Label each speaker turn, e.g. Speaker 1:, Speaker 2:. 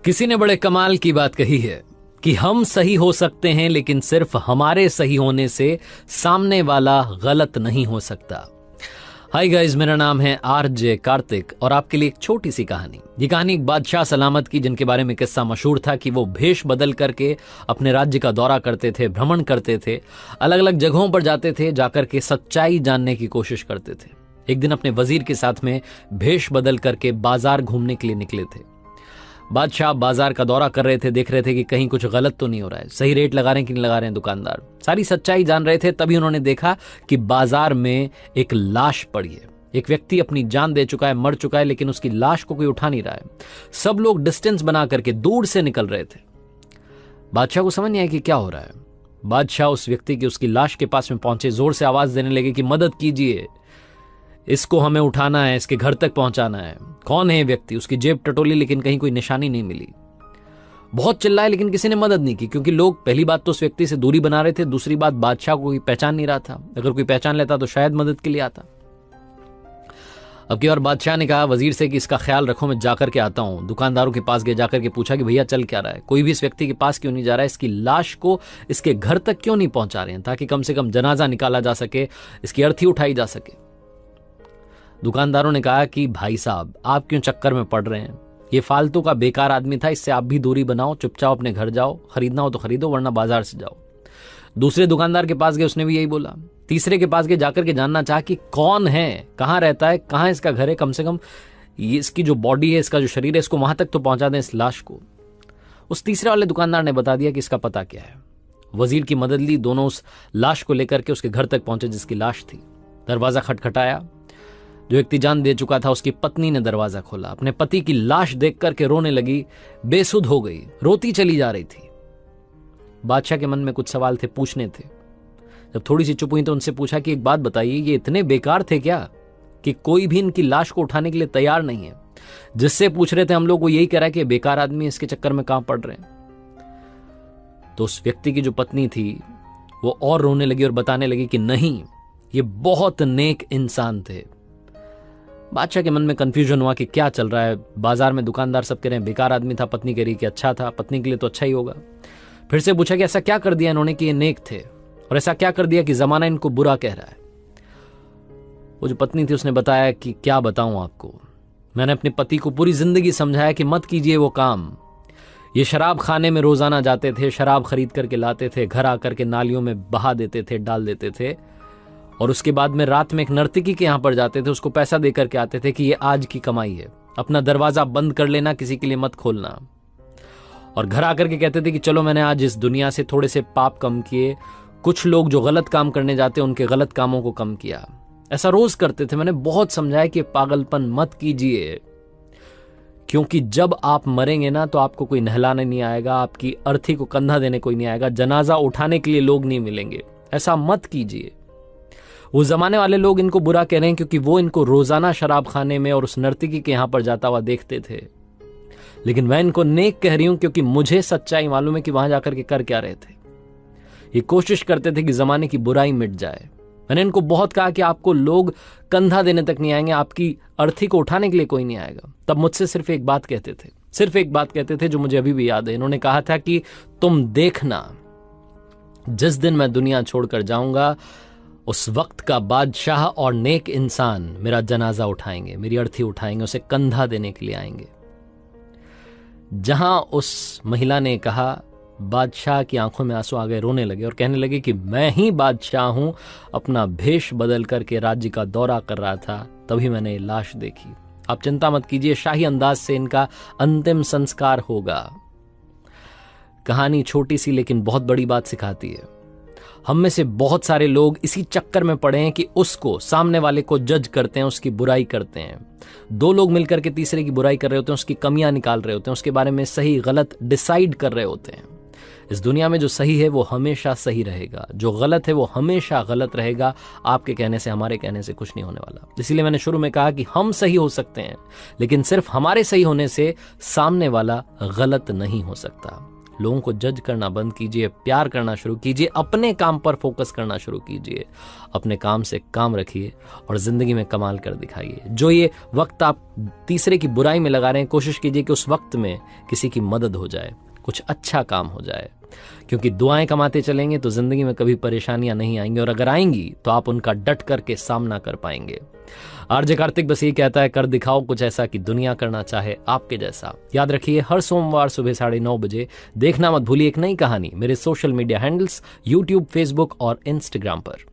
Speaker 1: किसी ने बड़े कमाल की बात कही है कि हम सही हो सकते हैं लेकिन सिर्फ हमारे सही होने से सामने वाला गलत नहीं हो सकता। हाय गाइस, मेरा नाम है आरजे कार्तिक और आपके लिए एक छोटी सी कहानी। ये कहानी एक बादशाह सलामत की, जिनके बारे में किस्सा मशहूर था कि वो भेष बदल करके अपने राज्य का दौरा करते थे, भ्रमण करते थे, अलग अलग जगहों पर जाते थे, जाकर के सच्चाई जानने की कोशिश करते थे। एक दिन अपने वजीर के साथ में भेष बदल करके बाजार घूमने के लिए निकले थे। बादशाह बाजार का दौरा कर रहे थे, देख रहे थे कि कहीं कुछ गलत तो नहीं हो रहा है, सही रेट लगा रहे हैं कि नहीं लगा रहे हैं दुकानदार, सारी सच्चाई जान रहे थे। तभी उन्होंने देखा कि बाजार में एक लाश पड़ी है। एक व्यक्ति अपनी जान दे चुका है, मर चुका है, लेकिन उसकी लाश को कोई उठा नहीं रहा है। सब लोग डिस्टेंस बना करके दूर से निकल रहे थे। बादशाह को समझ नहीं आया कि क्या हो रहा है। बादशाह उस व्यक्ति की, उसकी लाश के पास में पहुंचे, जोर से आवाज देने लगे कि मदद कीजिए, इसको हमें उठाना है, इसके घर तक पहुंचाना है। कौन है ये व्यक्ति? उसकी जेब टटोली लेकिन कहीं कोई निशानी नहीं मिली। बहुत चिल्लाए लेकिन किसी ने मदद नहीं की, क्योंकि लोग पहली बात तो उस व्यक्ति से दूरी बना रहे थे, दूसरी बात बादशाह को कोई पहचान नहीं रहा था। अगर कोई पहचान लेता तो शायद मदद के लिए आता। अब की बार बादशाह ने कहा वजीर से कि इसका ख्याल रखो, मैं जाकर के आता हूं। दुकानदारों के पास गए, जाकर के पूछा कि भैया चल क्या रहा है, कोई भी इस व्यक्ति के पास क्यों नहीं जा रहा है, इसकी लाश को इसके घर तक क्यों नहीं पहुंचा रहे हैं, ताकि कम से कम जनाजा निकाला जा सके, इसकी अर्थी उठाई जा सके। दुकानदारों ने कहा कि भाई साहब, आप क्यों चक्कर में पड़ रहे हैं, ये फालतू का बेकार आदमी था, इससे आप भी दूरी बनाओ, चुपचाप अपने घर जाओ, खरीदना हो तो खरीदो वरना बाजार से जाओ। दूसरे दुकानदार के पास गए, उसने भी यही बोला। तीसरे के पास गए, जाकर के जानना चाहा कि कौन है, कहां रहता है, कहां इसका घर है, कम से कम ये इसकी जो बॉडी है, इसका जो शरीर है, इसको वहां तक तो पहुंचा दें, इस लाश को। उस तीसरे वाले दुकानदार ने बता दिया कि इसका पता क्या है। वजीर की मदद ली, दोनों उस लाश को लेकर के उसके घर तक पहुंचे जिसकी लाश थी। दरवाजा खटखटाया। जो व्यक्ति जान दे चुका था, उसकी पत्नी ने दरवाजा खोला। अपने पति की लाश देख करके रोने लगी, बेसुध हो गई, रोती चली जा रही थी। बादशाह के मन में कुछ सवाल थे, पूछने थे। जब थोड़ी सी चुप हुई तो उनसे पूछा कि एक बात बताइए, ये इतने बेकार थे क्या कि कोई भी इनकी लाश को उठाने के लिए तैयार नहीं है? जिससे पूछ रहे थे हम लोग, वो यही कह रहा है कि बेकार आदमी, इसके चक्कर में कहां पड़ रहे हैं। तो उस व्यक्ति की जो पत्नी थी वो और रोने लगी और बताने लगी कि नहीं, ये बहुत नेक इंसान थे। बादशाह के मन में कंफ्यूजन हुआ कि क्या चल रहा है। बाजार में दुकानदार सब कह रहे हैं बेकार आदमी था, पत्नी कह रही कि अच्छा था, पत्नी के लिए तो अच्छा ही होगा। फिर से पूछा कि ऐसा क्या कर दिया इन्होंने कि ये नेक थे, और ऐसा क्या कर दिया कि जमाना इनको बुरा कह रहा है। वो जो पत्नी थी उसने बताया कि क्या बताऊं आपको, मैंने अपने पति को पूरी जिंदगी समझाया कि मत कीजिए वो काम। ये शराब खाने में रोजाना जाते थे, शराब खरीद करके लाते थे, घर आकर के नालियों में बहा देते थे, डाल देते थे, और उसके बाद में रात में एक नर्तकी के यहां पर जाते थे, उसको पैसा देकर के आते थे कि ये आज की कमाई है, अपना दरवाजा बंद कर लेना, किसी के लिए मत खोलना। और घर आकर के कहते थे कि चलो मैंने आज इस दुनिया से थोड़े से पाप कम किए, कुछ लोग जो गलत काम करने जाते उनके गलत कामों को कम किया। ऐसा रोज करते थे। मैंने बहुत समझाया कि पागलपन मत कीजिए, क्योंकि जब आप मरेंगे ना तो आपको कोई नहलाने नहीं आएगा, आपकी अर्थी को कंधा देने कोई नहीं आएगा, जनाजा उठाने के लिए लोग नहीं मिलेंगे। ऐसा मत कीजिए। वो जमाने वाले लोग इनको बुरा कह रहे हैं क्योंकि वो इनको रोजाना शराब खाने में और उस नर्तकी के यहां पर जाता हुआ देखते थे, लेकिन मैं इनको नेक कह रही हूं क्योंकि मुझे सच्चाई मालूम है कि वहां जाकर के कर क्या रहे थे। ये कोशिश करते थे कि जमाने की बुराई मिट जाए। मैंने इनको बहुत कहा कि आपको लोग कंधा देने तक नहीं आएंगे, आपकी अर्थी को उठाने के लिए कोई नहीं आएगा। तब मुझसे सिर्फ एक बात कहते थे, सिर्फ एक बात कहते थे जो मुझे अभी भी याद है। इन्होंने कहा था कि तुम देखना, जिस दिन मैं दुनिया छोड़कर जाऊंगा उस वक्त का बादशाह और नेक इंसान मेरा जनाजा उठाएंगे, मेरी अर्थी उठाएंगे, उसे कंधा देने के लिए आएंगे। जहां उस महिला ने कहा, बादशाह की आंखों में आंसू आ गए, रोने लगे और कहने लगे कि मैं ही बादशाह हूं, अपना भेष बदल करके राज्य का दौरा कर रहा था, तभी मैंने ये लाश देखी। आप चिंता मत कीजिए, शाही अंदाज से इनका अंतिम संस्कार होगा। कहानी छोटी सी लेकिन बहुत बड़ी बात सिखाती है। हम में से बहुत सारे लोग इसी चक्कर में पड़े हैं कि उसको, सामने वाले को जज करते हैं, उसकी बुराई करते हैं। दो लोग मिलकर के तीसरे की बुराई कर रहे होते हैं, उसकी कमियां निकाल रहे होते हैं, उसके बारे में सही गलत डिसाइड कर रहे होते हैं। इस दुनिया में जो सही है वो हमेशा सही रहेगा, जो गलत है वो हमेशा गलत रहेगा। आपके कहने से, हमारे कहने से कुछ नहीं होने वाला। इसीलिए मैंने शुरू में कहा कि हम सही हो सकते हैं, लेकिन सिर्फ हमारे सही होने से सामने वाला गलत नहीं हो सकता। लोगों को जज करना बंद कीजिए, प्यार करना शुरू कीजिए, अपने काम पर फोकस करना शुरू कीजिए, अपने काम से काम रखिए और जिंदगी में कमाल कर दिखाइए। जो ये वक्त आप तीसरे की बुराई में लगा रहे हैं, कोशिश कीजिए कि उस वक्त में किसी की मदद हो जाए, कुछ अच्छा काम हो जाए, क्योंकि दुआएं कमाते चलेंगे तो जिंदगी में कभी परेशानियां नहीं आएंगी, और अगर आएंगी तो आप उनका डट करके सामना कर पाएंगे। आरजे कार्तिक बस यही कहता है, कर दिखाओ कुछ ऐसा कि दुनिया करना चाहे आपके जैसा। याद रखिए, हर सोमवार सुबह 9:30 बजे देखना मत भूलिए एक नई कहानी मेरे social media handles YouTube, Facebook और इंस्टाग्राम पर।